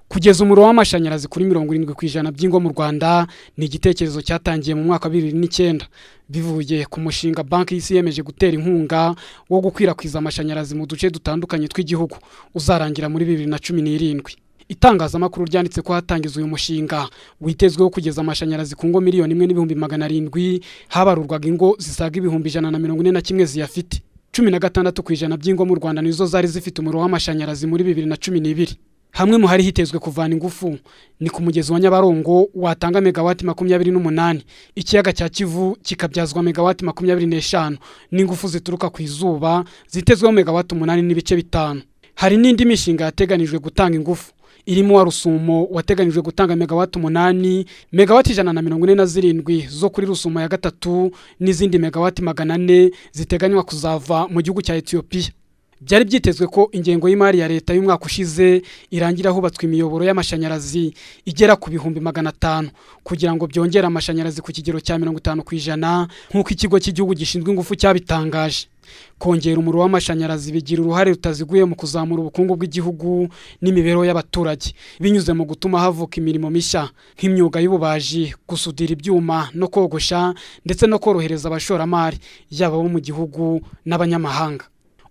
Kugeza umuriro w'amashanyarazi kuri 70% by'ingo mu Rwanda ni igitekerezo cyatangiye mu mwaka wa 2009 bivuye ku mushinga banki y'isi yemeje gutera inkunga wo gukwirakwiza amashanyarazi mu duce dutandukanye tw'igihugu uzarangira muri 2017. Itangazamakuru ryanditse ko hatangizwe uyu mushinga witezweho kugeza amashanyarazi ku ngo 1,700,000 habarurwaga ingo zisaga 141 ziyafite. 16% by'ingo mu Rwanda nizo zari zifite umuriro w'amashanyarazi muri 2012. Hamwe mu hari hitezwe kuvana ingufu ni ku mugezi wa Nyabarongo watanga megawati 28, ikiyaga cya Kivu kikabyazwa megawati 25 n'ingufu zituruka ku izuba zitezweho megawati 8 n'ibice 5. Hari n'indi mishinga yateganijwe gutanga ingufu irimo wa Rusumo wateganijwe gutanga megawati 8, megawati 147 zo kuri Rusumo ya gatatu n'izindi megawati 400 ziteganywa kuzava mu gihugu cya Ethiopia. Byari byitezwe ko ingengo y'imari ya leta y'umwaka ushize irangira hubatswe imiyoboro y'amashanyarazi igera ku 500 kugira ngo byongere amashanyarazi ku kigero cya 50% nk'uko ikigo cy'igihugu gishinzwe ingufu cyabitangaje. Kongera umuriro w'amashanyarazi bigira uruhare rutaziguye mu kuzamura ubukungu bw'igihugu n'imibereho y'abaturage binyuze mu gutuma havuka imirimo mishya nk'imyuga y'ububaji, gusudira ibyuma no kogosha ndetse no korohereza abashoramari yaba bo mu gihugu n'abanyamahanga.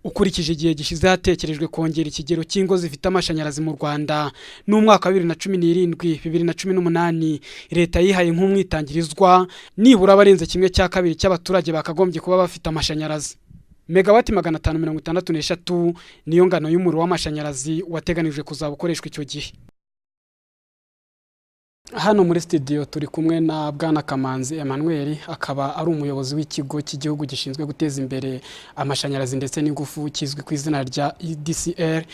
Ukurikije igihe gishize hatekerejwe kongera ikigero cy'ingo zifite amashanyarazi mu Rwanda n'umwaka wa 2017-2018 leta yihaye nk'umwitangirizwa nibura barenze 1/2 cy'abaturage bakagombye kuba bafite amashanyarazi. Megawati 563 niyo ngano y'umuriro w'amashanyarazi wateganijwe kuzabukoreshwa icyo gihe. Hano muri studio turi kumwe na Bwana Kamanzi Emmanuel, akaba ari umuyobozi w'ikigo cy'igihugu gishinzwe guteza imbere amashanyarazi ndetse n'ingufu kizwi ku izina rya EDCR.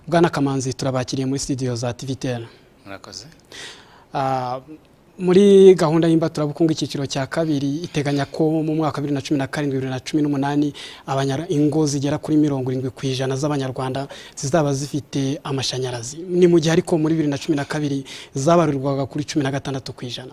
Bwana Kamanzi, turabakiriye muri studio za TVTN. Murakoze. Muri gahunda y'imbatura bukungu icyiciro cya kabiri iteganya ko mu mwaka 2017-2018 ingo zigera kuri 70% z'abanyarwanda zizaba zifite amashanyarazi. Ni mu gihe ariko muri 2012 zabarirwaga kuri 16%.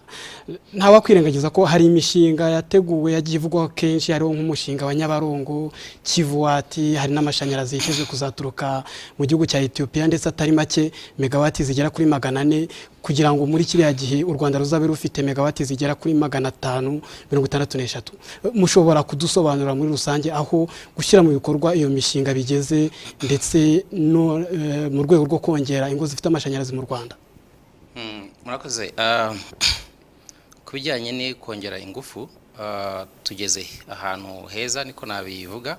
Ntawa kwirengagiza ko hari imishinga yateguwe yagivugwa kenshi hariho nk'umushinga wa Nyabarongo, Kivuwati, hari n'amashanyarazi yitezwe kuzaturuka mu gihugu cya Ethiopia ndetse atari make megawati zigera kuri 400 kugira ngo muri kiriya gihe u Rwanda ruzabe rufite megawati zigera kuri 563. Mushobora kudusobanura muri rusange aho gushyira mu bikorwa iyo mishinga bigeze ndetse no mu rwego rwo kongera ingo zifite amashanyarazi mu Rwanda? Murakoze. Kubijyanye ni kongera ingufu tugeze ahantu heza niko nabivuga,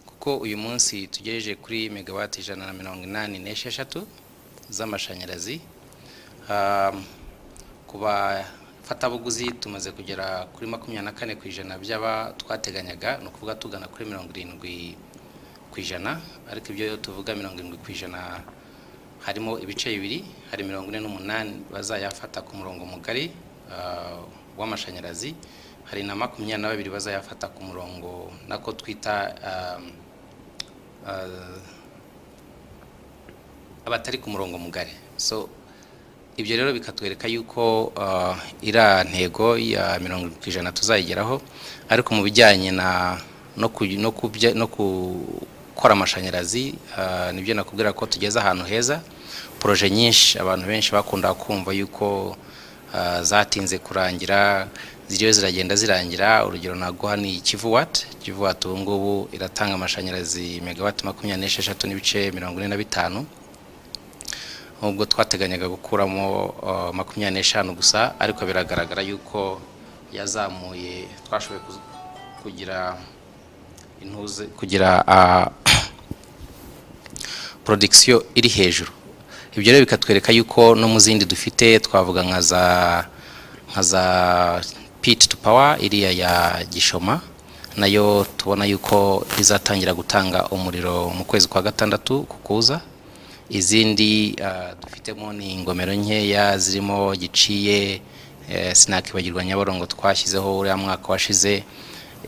kuko uyu munsi tugejeje kuri megawati 186 z'amashanyarazi. Kuba fatabuguzi tumaze kugera kuri 24% by'aba twateganyaga, no kuvuga tugana kuri 70%, ariko ibyo tuvuga 70% harimo ibice bibiri, hari 48 bazayafata ku murongo mugari w'amashanyarazi, hari na 22 bazayafata ku murongo nako twita abatari ku murongo mugari. So ibyo rero bikatwereka yuko ira ntego ya 70% tuzayigeraho, ariko mu bijyanye no gukora amashanyarazi nibyo nakubwira ko tugeze ahantu heza. Projet nyinshi abantu benshi bakunda kumva yuko zatinze kurangira, ziriyo ziragenda zirangira. Urugero naguha ni Kivuwati ubu ngubu iratanga amashanyarazi megawati 26 n'ibice 45, ubwo twateganyaga gukuramo 25 gusa, ariko biragaragara yuko yazamuye, twashoboye kugira production iri hejuru. Ibyo rero bikatwereka yuko no mu zindi dufite twavuga nka za pit to power iriya ya Gishoma, nayo tubona yuko izatangira gutanga umuriro mu kwezi kwa gatandatu kukuza. Izindi dufitemo ni ingomero nkeya zirimo Giciye, sinakibagirwa Nyabarongo twashyizeho uriya mwaka washize.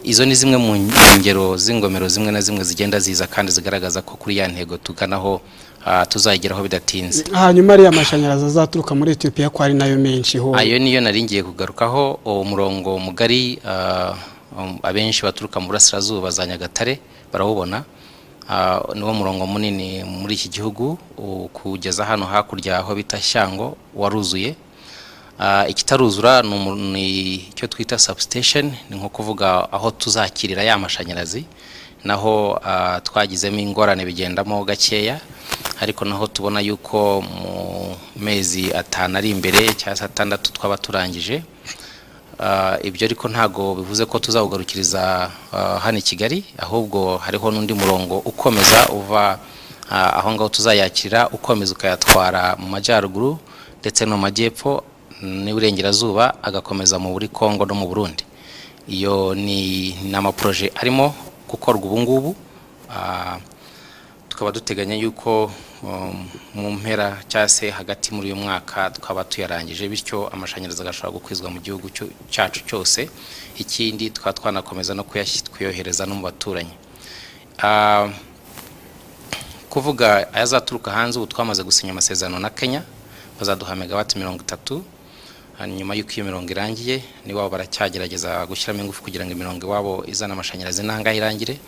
Izo ni zimwe mu ngero z'ingomero zimwe na zimwe zigenda ziza kandi zigaragaza ko kuri ya ntego tuganaho tuzayigeraho bidatinze. Hanyuma ari amashanyarazi azaturuka muri Ethiopia ko ari nayo menshi ho. Ayo niyo naringiye kugarukaho, umurongo mugari abenshi baturuka mu burasirazuba za Nyagatare barawubona. niwo murongo munini muri iki gihugu kugeza hano hakurya aho bita Shyango waruzuye. Ikitaruzura ni icyo twita substation, ni nko kuvuga aho tuzakirira ya mashanyarazi, naho twagizemo ingorane bigendamo gakeya, ariko naho tubona yuko mu mezi 5 ari imbere cyangwa 6 twaba turangije. Ibyo ariko ntago bivuze ko tuzawugarukiriza hano i Kigali, ahubwo hariho n'undi murongo ukomeza uva aho ngaho tuzayakira ukomeza ukayatwara mu majyaruguru ndetse no mu majyepfo n'Iburengerazuba, agakomeza mu buri Kongo no mu Burundi. Iyo ni amaproje arimo gukorwa ubu ngubu. Tukaba duteganya yuko mu mpera cyase hagati muri uyu mwaka tukaba tuyarangije, bityo amashanyarazi agashobora gukwizwa mu gihugu cyacu cyose. Ikindi twanakomeza no kuyohereza no mu baturanyi. Kuvuga ayazaturuka hanze, ubu twamaze gusinya amasezerano na Kenya, bazaduha megawati 30. Nyuma y'uko iyo mirongo irangiye ni wabo baracyagerageza gushyiramo ingufu kugira ngo imirongo wabo izana amashanyarazi nanga irangire,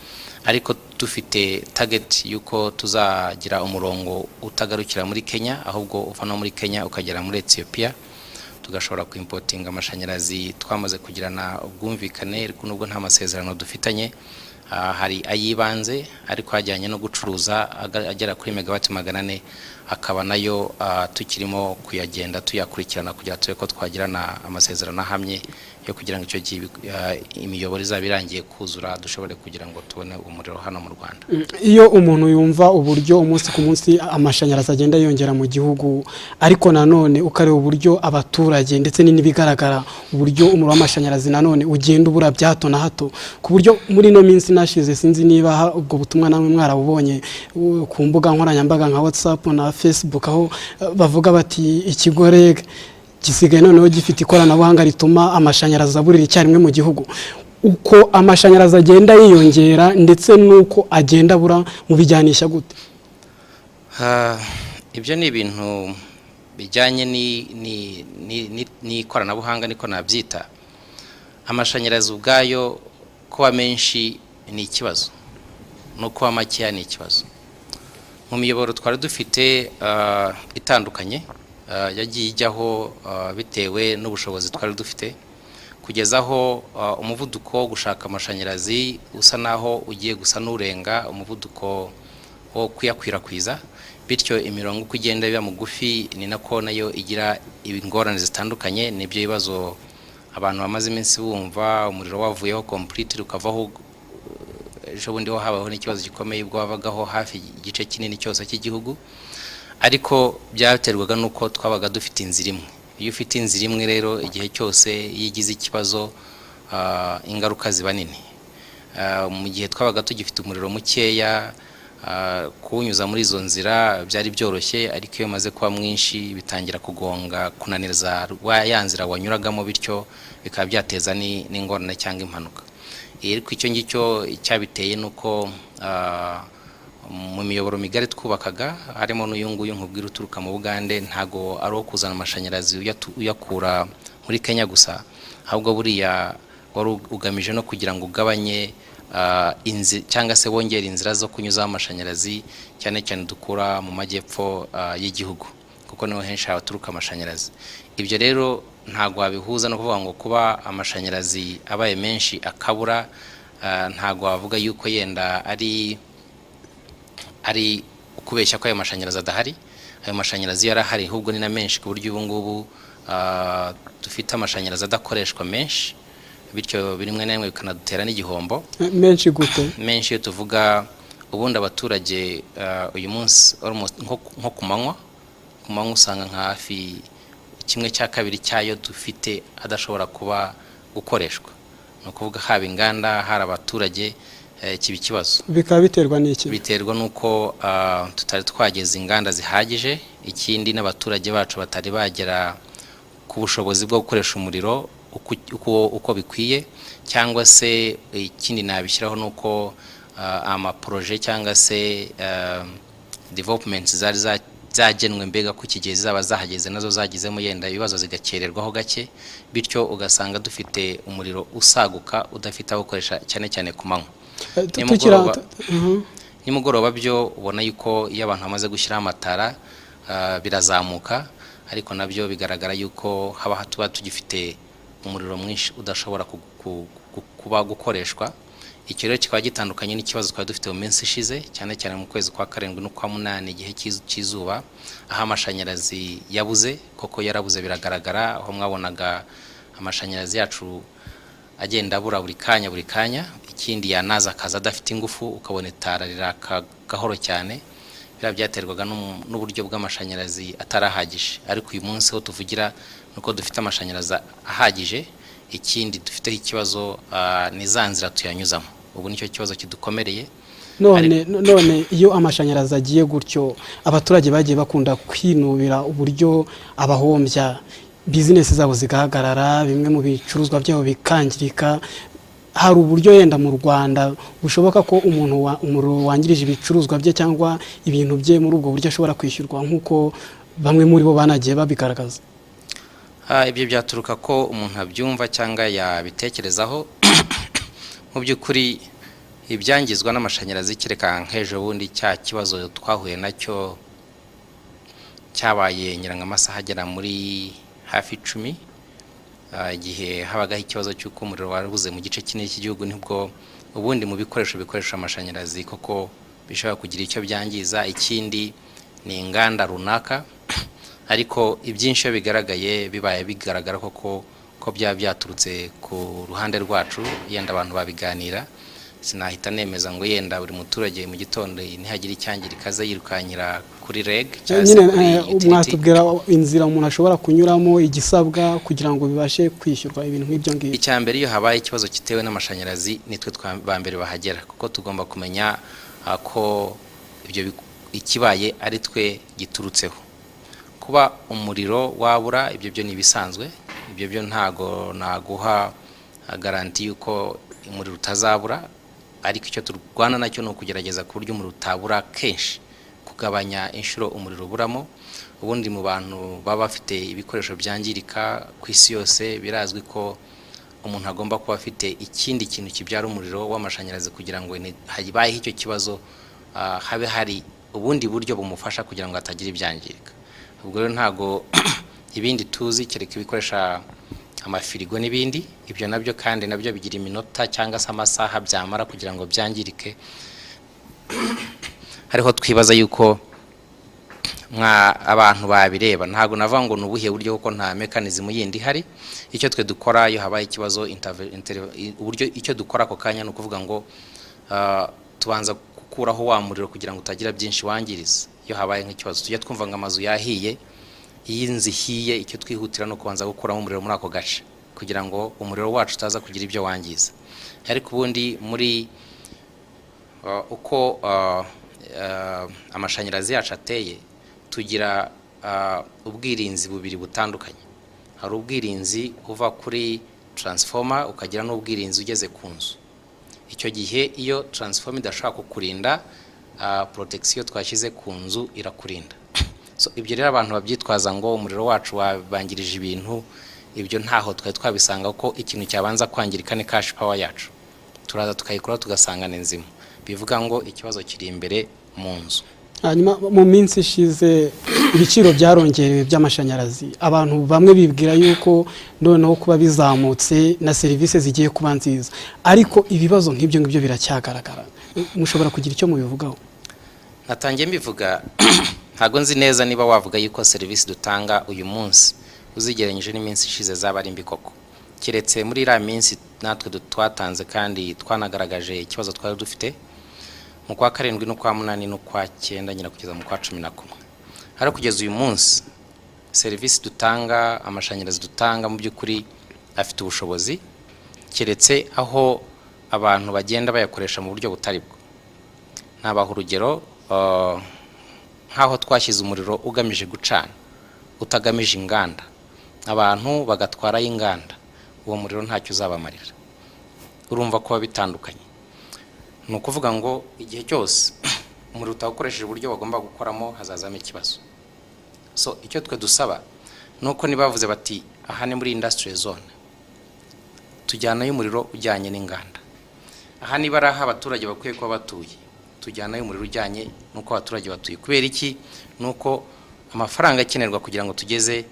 ariko dufite target yuko tuzagira umurongo utagarukira muri Kenya, ahubwo uva no muri Kenya ukagera muri Ethiopia, tugashobora kuimportinga amashanyarazi. Twamaze kugirana ubwumvikane, ariko nubwo nta masezerano dufitanye, hari ayibanze ariko hajyanye no gucuruza agera kuri megawati 400, akaba nayo tukirimo kuyagenda tuyakurikirana kugira ko twagirana amasezerano ahamye yo kugira ngo icyo gihe imiyoboro izabirangiye kuzura dushobore kugira ngo tubone umuriro hano mu Rwanda. Iyo umuntu yumva uburyo umunsi ku munsi amashanyarazi agenda yongera mu gihugu, ariko nanone ukareba uburyo abaturage ndetse n'ibigaragara uburyo umuriro w'amashanyarazi nanone ugenda ubura bya hato na hato, ku buryo muri no minsi nashize sinzi niba ubwo butumwa namwe mwarabubonye ku mbuga nkoranyambaga nka WhatsApp na Facebook, aho bavuga bati ikigo REG gisigaye noneho gifite ikoranabuhanga rituma amashanyarazi aburira icyarimwe mu gihugu. Uko amashanyarazi agenda yiyongera ndetse nuko agenda abura mu bijyanisha gute? Ibyo ni ibintu bijyanye n'ikoranabuhanga niko nabyita. Amashanyarazi ubwayo kuba menshi ni ikibazo, no kuba makeya ni ikibazo. Mu miyoboro twari dufite itandukanye yagiye ijyaho bitewe n'ubushobozi twari dufite, kugezaho umuvuduko wo gushaka amashanyarazi usa naho ugiye gusa n'urenga umuvuduko wo kuyakwirakwiza, bityo imirongo uko igenda biba mugufi ni nako nayo igira ingorane zitandukanye. Nibyo bibazo abantu bamaze iminsi bumva, umuriro wavuyeho complete ukavaho. Ejo bundi ho habaho n'ikibazo gikomeye ubwo wavagaho hafi igice kinini cyose cy'igihugu, ariko byaterwaga nuko twabaga dufite inzira imwe. Iyo ufite inzira imwe rero igihe cyose yigize ikibazo ingaruka ziba nini. Mu gihe twabaga tugifite umuriro mukeya, kuwunyuza muri izo nzira byari byoroshye, ariko iyo maze kuba mwinshi bitangira kugonga kunaniriza ya nzira wanyuragamo, bityo bikaba byateza n'ingorane cyangwa impanuka. Ariko icyo ngicyo cyabiteye nuko mu miyoboro migari twubakaga harimo n'uyunguyu nkubwira uturuka mu Bugande, ntago ari wo kuzana amashanyarazi uyakura muri Kenya gusa, ahubwo buriya wari ugamije no kugira ngo ugabanye cyangwa se wongera inzira zo kunyuzaho amashanyarazi, cyane cyane dukura mu majyepfo y'igihugu, kuko niho henshi haturuka amashanyarazi. Ibyo rero ntago wabihuza no kuvuga ngo kuba amashanyarazi abaye menshi akabura, ntago wavuga yuko yenda ari ukubeshya ko ayo mashanyarazi adahari. Ayo mashanyarazi yarahari, ahubwo ni na menshi ku buryo ubu ngubu dufite amashanyarazi adakoreshwa menshi, bityo birimwe na rimwe bikanadutera n'igihombo. Menshi gute? Menshi iyo tuvuga ubundi abaturage uyu munsi almost nko ku manywa usanga nka hafi 1/2 cyayo dufite adashobora kuba gukoreshwa. No kuvuga haba inganda, hari abaturage, kibi kibazo. Bikaba biterwa n'iki? Biterwa nuko tutari twageze inganda zihagije, ikindi n'abaturage bacu batari bagera ku bushobozi bwo gukoresha umuriro uko bikwiye, cyangwa se ikindi nabishyiraho nuko amaproje cyangwa se developments zari zagenwe mbega ko ikigezi zaba zahageze nazo zagizemo yenda ibibazo zigakererwaho gake, bityo ugasanga dufite umuriro usaguka udafite aho gukoresha cyane cyane ku manywa. nimugoroba byo ubona yuko iyo abantu bamaze gushyiraho amatara birazamuka, ariko nabyo bigaragara yuko haba tuba tugifite umuriro mwinshi udashobora kuba gukoreshwa. Icyo rero kikaba gitandukanye n'ikibazo twari dufite mu minsi ishize, cyane cyane mu kwezi kwa 7 no kwa 8 igihe cy'izuba, aho amashanyarazi yabuze, koko yarabuze biragaragara, aho mwabonaga amashanyarazi yacu agenda abura buri kanya. Ikindi yanaza akaza adafite ingufu, ukabona itara riraka gahoro cyane. Bira byaterwaga n'uburyo bw'amashanyarazi atarahagije, ariko uyu munsi ho tuvugira nuko dufite amashanyarazi ahagije. Ikindi dufite ikibazo ni za nzira tuyanyuzamo, ubu nicyo kibazo kidukomereye. None iyo amashanyarazi agiye gutyo, abaturage bagiye bakunda kwinubira uburyo abahombya, business zabo zigahagarara, bimwe mu bicuruzwa byabo bikangirika. Hari uburyo yenda mu Rwanda bushoboka ko umuriro wangirije ibicuruzwa bye cyangwa ibintu bye muri ubwo buryo ashobora kwishyurwa nk'uko bamwe muri bo banagiye babigaragaza? Ibyo byaturuka ko umuntu abyumva cyangwa yabitekerezaho. Mu by'ukuri ibyangizwa n'amashanyarazi kereka nk'ejo bundi cya kibazo twahuye nacyo cyabaye nyiranga amasaha agera muri hafi 10, igihe habagaho ikibazo cy'uko umuriro warabuze mu gice kinini cy'igihugu, nibwo ubundi mu bikoresho bikoresha amashanyarazi koko bishobora kugira icyo byangiza. Ikindi ni inganda runaka, ariko ibyinshi bigaragaye bibaye bigaragara ko byaba byaturutse ku ruhande rwacu, yenda abantu babiganira. Sinahita nemeza ngo yenda buri muturage mu gitondo ntihagira icyangirika aza yirukanyira kuri REG cyangwa mwatubwira inzira umuntu ashobora kunyuramo, igisabwa kugira ngo bibashe kwishyurwa ibintu nk'ibyo ngibyo. Icyambere iyo habaye ikibazo kitewe n'amashanyarazi, nitwe ba mbere bahagera, kuko tugomba kumenya ko ibyo ikibaye ari twe giturutseho. Kuba umuriro wabura, ibyo byo nibisanzwe, ibyo byo ntago naguha garanti yuko umuriro utazabura, ariko icyo turwana nacyo no kugerageza ku buryo umuriro utabura kenshi, kugabanya inshuro umuriro buramo. Ubundi mu bantu baba bafite ibikoresho byangirika ku isi yose, birazwi ko umuntu agomba kuba afite ikindi kintu kibyara umuriro w'amashanyarazi kugira ngo habaye icyo kibazo habe hari ubundi buryo bumufasha kugira ngo atagira ibyangirika. Ubwo rero ntago ibindi tuzi kereka ibikoresha amafirigo n'ibindi, ibyo nabyo kandi nabyo bigira iminota cyangwa se amasaha byamara kugira ngo byangirike. Hariho twibaza yuko abantu babireba, ntago navuga ngo nubuhe buryo kuko nta mechanism yindi hari. Icyo twe dukora iyo habaye ikibazo uburyo icyo dukora ako kanya no kuvuga ngo tubanza gukuraho wa muriro kugira ngo utagira byinshi wangiriza. Iyo habaye nk'ikibazo tujya twumva ngo amazu yahiye, iyinzi hiye, icyo twihutira no kubanza gukuramo umuriro muri ako gace kugira ngo umuriro wacu utaza kugira ibyo wangiza. Ariko ubundi muri uko amashanyarazi yacu ateye, tugira ubwirinzi bubiri butandukanye. Hari ubwirinzi uva kuri transformer, ukagira n'ubwirinzi ugeze ku nzu. Icyo gihe iyo transformer idashaka kukurinda, protection twashyize ku nzu irakurinda. So ibyo rero abantu babyitwaza ngo umuriro wacu wabangirije ibintu, ibyo ntaho twari twabisanga ko ikintu cyabanza kwangirika ni cash power yacu. Turaza tukayikora tugasanga nenzima. Bivuga ngo ikibazo kiri imbere mu nzu. Hanyuma mu minsi ishize ibiciro byarongerewe by'amashanyarazi, abantu bamwe bibwira yuko noneho kuba bizamutse na service zigiye kuba nziza, ariko ibibazo nk'ibyo ngibyo biracyagaragara. Mushobora kugira icyo mubivugaho? Natangiye mbivuga, ntago nzi neza niba wavuga yuko service dutanga uyu munsi uzigeranyije n'iminsi ishize zaba ari mbi koko. Kiretse muri iriya minsi natwe twatanze kandi twanagaragaje ikibazo twari dufite mu kwa 7 no kwa 8 no kwa 9 nyina kugeza mu kwa 11. Hari kugeza uyu munsi service dutanga, amashanyarazi dutanga mu by'ukuri afite ubushobozi, kiretse aho abantu bagenda bayakoresha mu buryo butari bwo. Nabaho urugero, nkaho twashyize umuriro ugamije gucana utagamije inganda, abantu bagatwara y'inganda, uwo muriro ntacyo uzabamarira. Urumva ko bitandukanye. Ni ukuvuga ngo igihe cyose umuriro utakoresheje uburyo bagomba gukoramo hazazamo ikibazo. So icyo twe dusaba nuko nibavuze bati aha ni muri industrial zone, tujyana y'umuriro ujyanye n'inganda. Aha niba ari aho abaturage bakwiye kuba batuye, tujyanayo umuriro ujyanye n'uko abaturage batuye. Kubera iki? Nuko amafaranga akenerwa kugira ngo tugeze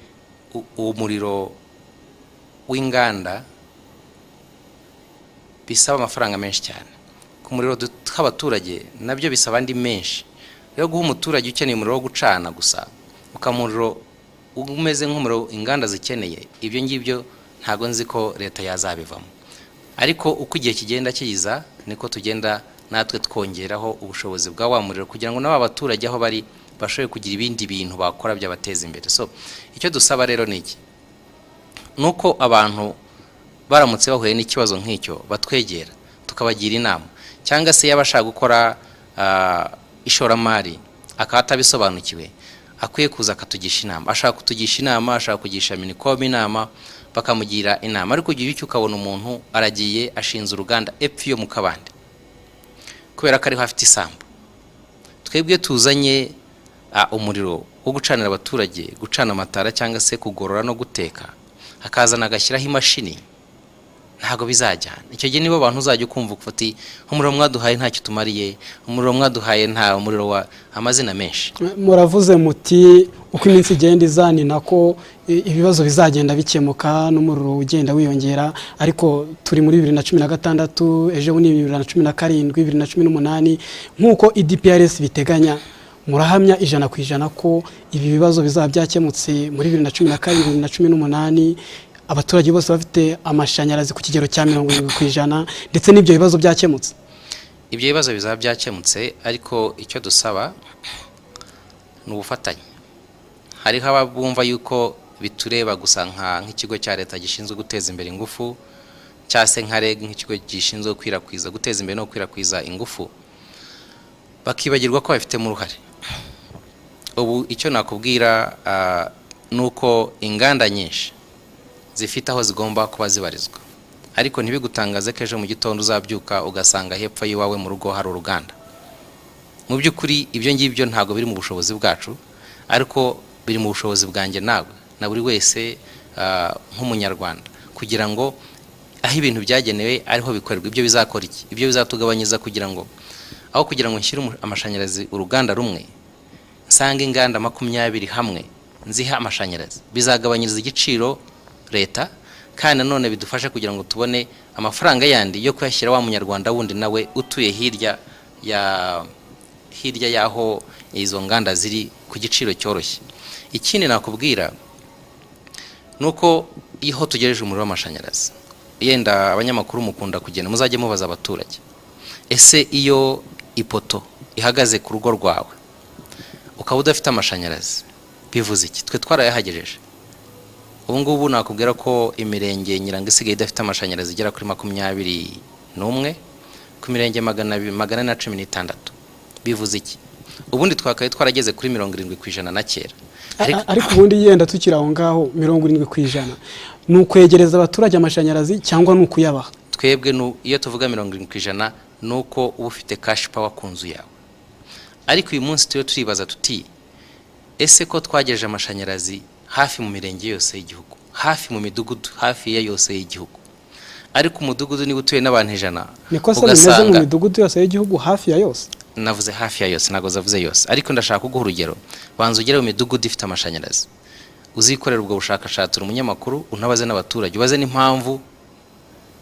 uwo muriro w'inganda bisaba amafaranga menshi cyane. Ku muriro tw'abaturage nabyo bisaba andi menshi. Rero guha umuturage ukeneye umuriro wo gucana gusa ukamuriro umeze nk'umuriro inganda zikeneye, ibyo ngibyo ntago nzi ko leta yazabivamo. Ariko uko igihe kigenda kiza niko tugenda natwe twongeraho ubushobozi bwa wa muriro kugira ngo n'aba baturage aho bari bashoboye kugira ibindi bintu bakora byabateza imbere. So icyo dusaba rero ni iki? Nuko abantu baramutse bahuye n'ikibazo nk'icyo batwegera tukabagira inama, cyangwa se yabashaka gukora ishoramari akaba atabisobanukiwe akwiye kuza akatugisha inama. Ashaka kutugisha inama, ashaka kugisha Minicom inama, bakamugira inama. Ariko igihe cyo ukabona umuntu aragiye ashinze uruganda epfo yo mu kabande kubera ko ari hafite isambu. Twebwe tuzanye umuriro wo gucanira abaturage, gucana amatara cyangwa se kugorora no guteka, akazana agashyiraho imashini, ntago bizajyana. Icyo gihe nibo abantu uzajya ukumva ufati umuriro mwaduhaye ntacyo tumariye, umuriro mwaduhaye nta umuriro wa amazina menshi. Muravuze muti uko iminsi igenda izani nako ibibazo bizagenda bikemuka n'umuriro ugenda wiyongera, ariko turi muri 2016, ejo ni 2017, 2018 nkuko IDPRS biteganya. Murahamya 100% ko ibi bibazo bizaba byakemutse muri 2012, 2018, abaturage bose bafite amashanyarazi ku kigero cya 70% ndetse n'ibyo bibazo byakemutse? Ibyo bibazo bizaba byakemutse, ariko icyo dusaba ni ubufatanye. Hariho ababumva yuko bitureba gusa nk'ikigo cya leta gishinzwe guteza imbere ingufu, cyase nka REG nk'ikigo gishinzwe guteza imbere no gukwirakwiza ingufu, bakibagirwa ko bafite mu ruhare. Ubu icyo nakubwira nuko inganda nyinshi zifite aho zigomba kuba zibarizwa, ariko ntibigutangaze ko ejo mu gitondo uzabyuka ugasanga hepfo yiwawe mu rugo hari uruganda. Mu by'ukuri ibyo ngibyo ntago biri mu bushobozi bwacu, ariko biri mu bushobozi bwanjye nawe na buri wese nk'umunyarwanda, kugira ngo aho ibintu byagenewe ariho bikorerwa. Ibyo bizakora iki? Ibyo bizatugabanyiriza kugira ngo aho kugira ngo nshyire amashanyarazi uruganda rumwe, nsanga inganda 20 hamwe nziha amashanyarazi, bizagabanyiriza igiciro leta, kandi none bidufasha kugira ngo tubone amafaranga yandi yo kuyashyira wa munyarwanda wundi nawe utuye hirya yaho izo nganda ziri ku giciro cyoroshye. Ikindi nakubwira nuko iyo tugereje umuriro w'amashanyarazi, yenda abanyamakuru mukunda kugenda muzajye mubaza abaturage, ese iyo ipoto ihagaze ku rugo rwawe ukaba udafite amashanyarazi bivuze iki? Twe twarayahagejeje. Ubu ngubu nakubwira ko imirenge Nyiranga isigaye idafite amashanyarazi igera kuri 21 ku mirenge 416. Bivuze iki? Ubundi twakaye twarageze kuri 70% na kera. Ariko ubundi yenda tukiri aho ngaho 70% n'ukwegereza abaturage amashanyarazi cyangwa n'ukuyabaha? Twebwe iyo tuvuga 70% nuko uba ufite cash power ku nzu yawe. Ariko uyu munsi turibaza tuti, ese ko twagejeje amashanyarazi hafi mu mirenge yose y'igihugu, hafi mu midugudu hafi ya yose y'igihugu, ariko umudugudu niba utuye n'abantu 100, niko se bimeze mu midugudu yose y'igihugu hafi ya yose? Navuze hafi ya yose, nago zavuze yose, ariko ndashaka kuguha urugero. Banza ugere mu midugudu ifite amashanyarazi, uzikorera ubwo bushakashatsi umunyamakuru, unabaze n'abaturage, ubaze n'impamvu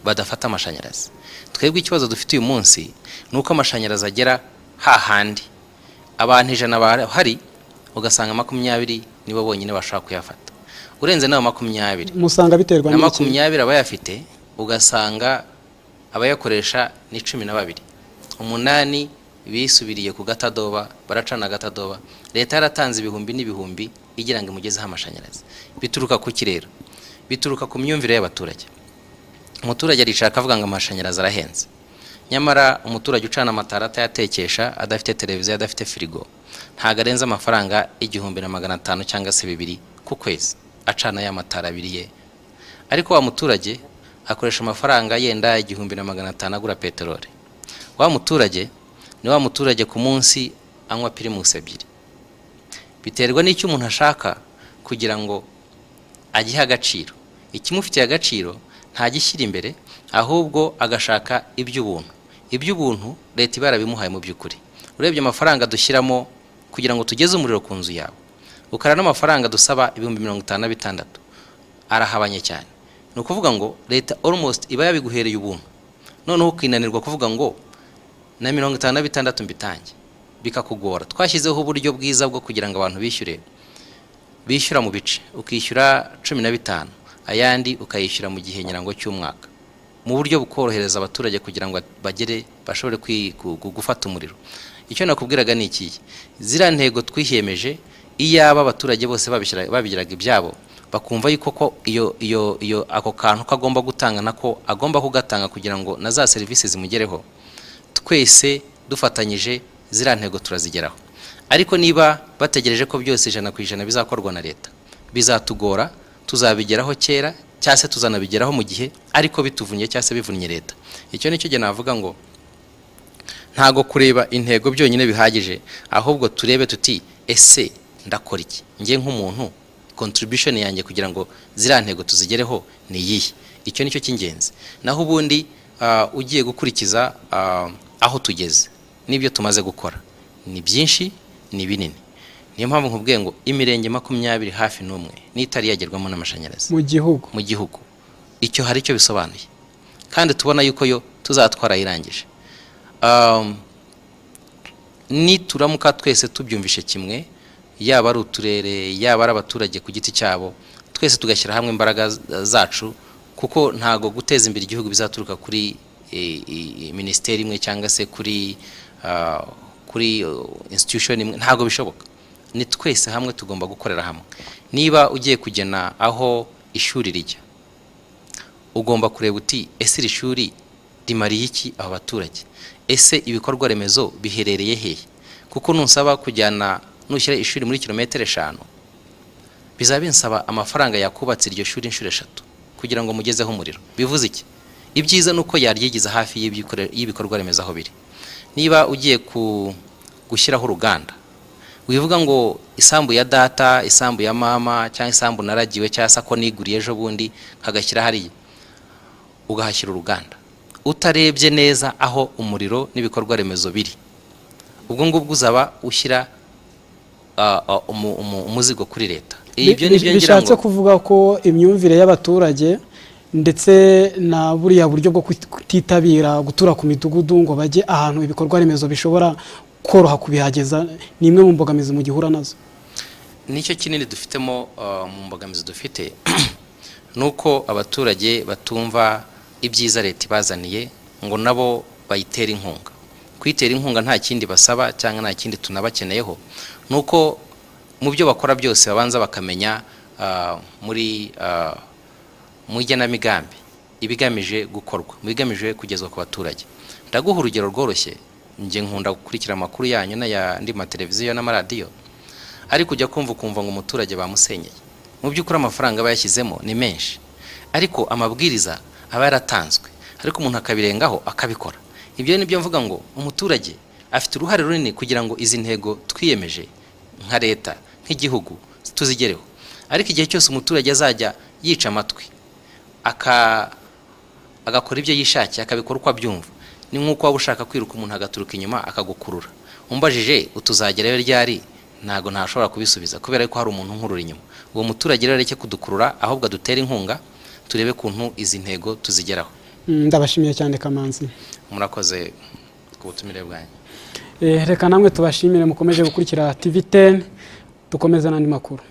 badafata amashanyarazi. Twebwe ikibazo dufite uyu munsi nuko amashanyarazi agera hahandi abantu 100 bahari, ugasanga 20 nibo bonyine bashaka kuyafata. Urenze nayo 20 musanga biterwa na 20 abayafite, ugasanga abayakoresha ni 12. 8 bisubiriye ku gatadoba, baracana gatadoba. Leta yaratanze ibihumbi n'ibihumbi igira ngo imugezeho amashanyarazi. Bituruka ku kirero, bituruka ku myumvire y'abaturage. Umuturage arishaka avuga ngo amashanyarazi arahenze, nyamara umuturage ucana amatara atayatekesha, adafite televiziyo, adafite firigo, ntago arenza amafaranga 1500 cyangwa se 2 ku kwezi acana ya matara abiriye. Ariko wa muturage akoresha amafaranga yenda 1500 agura peteroli. Wa muturage ni wa muturage ku munsi anywa Primus 2. Biterwa n'icyo umuntu ashaka kugira ngo agihe agaciro. Ikimufitiye agaciro nta gishyira imbere, ahubwo agashaka iby'ubuntu. Iby'ubuntu leta ibara bimuhaye mu by'ukuri, urebye amafaranga dushyiramo kugira ngo tugeze umuriro ku nzu yawe, ukara n'amafaranga dusaba 56,000 arahabanye cyane. Ni ukuvuga ngo leta almost iba yabiguhereye ubuntu, noneho ukinanirwa kuvuga ngo na 56 mbitange, bikakugora. Twashyizeho uburyo bwiza bwo kugira ngo abantu bishyura mu bice, ukishyura 15, ayandi ukayishyura mu gihe nyirango cy'umwaka, mu buryo bukorohereza abaturage kugira ngo bashobore gufata umuriro. Icyo nakubwiraga ni iki, zira ntego twihemeje, iyaba abaturage bose babigiraga ibyabo, bakumva yuko ko iyo ako kantu kagomba gutanga nako agomba kugatanga kugira ngo na za serivisi zimugereho, twese dufatanyije zira ntego turazigeraho. Ariko niba bategereje ko byose 100% bizakorwa na leta, bizatugora, tuzabigeraho kera cyangwa se tuzanabigeraho mu gihe ariko bituvunye cyangwa se bivunnye leta. Icyo nicyo gihe navuga ngo ntago kureba intego byonyine bihagije, ahubwo turebe tuti ese ndakora iki ngiye nk'umuntu, contribution yanjye kugira ngo zira ntego tuzigereho ni yihe. Icyo nicyo cy'ingenzi. Naho ubundi ugiye gukurikiza aho tugeze n'ibyo tumaze gukora ni byinshi, ni binini. Niyo mpamvu nkubwiye ngo imirenge 20 hafi n'umwe n'itari yagerwamo n'amashanyarazi mu gihugu. Icyo hari icyo bisobanuye, kandi tubona yuko yo tuzatwara irangije. Ni turamuka twese tubyumvishe kimwe, yaba ari uturere, yaba ari abaturage ku giti cyabo, twese tugashyira hamwe imbaraga zacu, kuko ntago guteza imbere igihugu bizaturuka kuri ministeri imwe cyangwa se kuri institution imwe, ntago bishoboka. Ni twese hamwe tugomba gukorera hamwe. Niba ugiye kugena aho ishuri rijya, ugomba kureba uti ese iri shuri rimariye iki aba baturage, ese ibikorwa remezo biherereye hehe. Kuko nunsaba kujyana nushyira ishuri muri kilometero 5, bizabinsaba amafaranga yakubatse iryo shuri inshuro 3 kugira ngo mugezeho umuriro. Bivuze iki? Ibyiza nuko yaryigiza hafi y'ibikorwa remezo aho biri. Niba ugiye gushyiraho uruganda, wivuga ngo isambu ya data, isambu ya mama cyangwa isambu naragiwe cyangwa se ko niguriye ejo bundi kagashyira hariya, ugahashyira uruganda utarebye neza aho umuriro n'ibikorwa remezo biri, ubwo ngubwo uzaba ushyira umuzigo kuri leta. Ibyo nibyo bishatse kuvuga ko imyumvire y'abaturage ndetse na buriya buryo bwo kutitabira gutura ku midugudu ngo bajye ahantu ibikorwa remezo bishobora koroha kubihageza, ni imwe mu mbogamizi mu gihura nazo. Nicyo kinini dufitemo mu mbogamizi dufite nuko abaturage batumva ibyiza leta ibazaniye ngo nabo bayitera inkunga. Kwitera inkunga nta kindi basaba cyangwa nta kindi tunabakeneyeho, nuko mu byo bakora byose babanza bakamenya muri igenamigambi ibigamije gukorwa, mu bigamije kugezwa ku baturage. Ndaguha urugero rworoshye, nje nkunda gukurikira amakuru yanyu n'ayandi mateleviziyo n'amaradiyo, ariko ujya kumva ngo umuturage bamusenyeye. Mu by'ukuri amafaranga bayashyizemo ni menshi, ariko amabwiriza aba yaratanzwe, ariko umuntu akabirengaho akabikora. Ibyo nibyo mvuga ngo umuturage afite uruhare runini kugira ngo izi ntego twiyemeje nka leta nk'igihugu tuzigereho. Ariko igihe cyose umuturage azajya yica amatwi agakora ibyo yishakiye, akabikora uko abyumva, ni nk'uko waba ushaka kwiruka umuntu agaturuka inyuma akagukurura. Umbajije utuzagerayo ryari, ntago ntashobora kubisubiza kubera ko hari umuntu nkurura inyuma. Uwo muturage rero areke kudukurura, ahubwo adutera inkunga, turebe kuntu izi ntego tuzigeraho. Ndabashimiye cyane Kamanzi. Murakoze ku butumire bwanyu. Reka namwe tubashimire mukomeje gukurikira TV10, dukomeza n'andi makuru.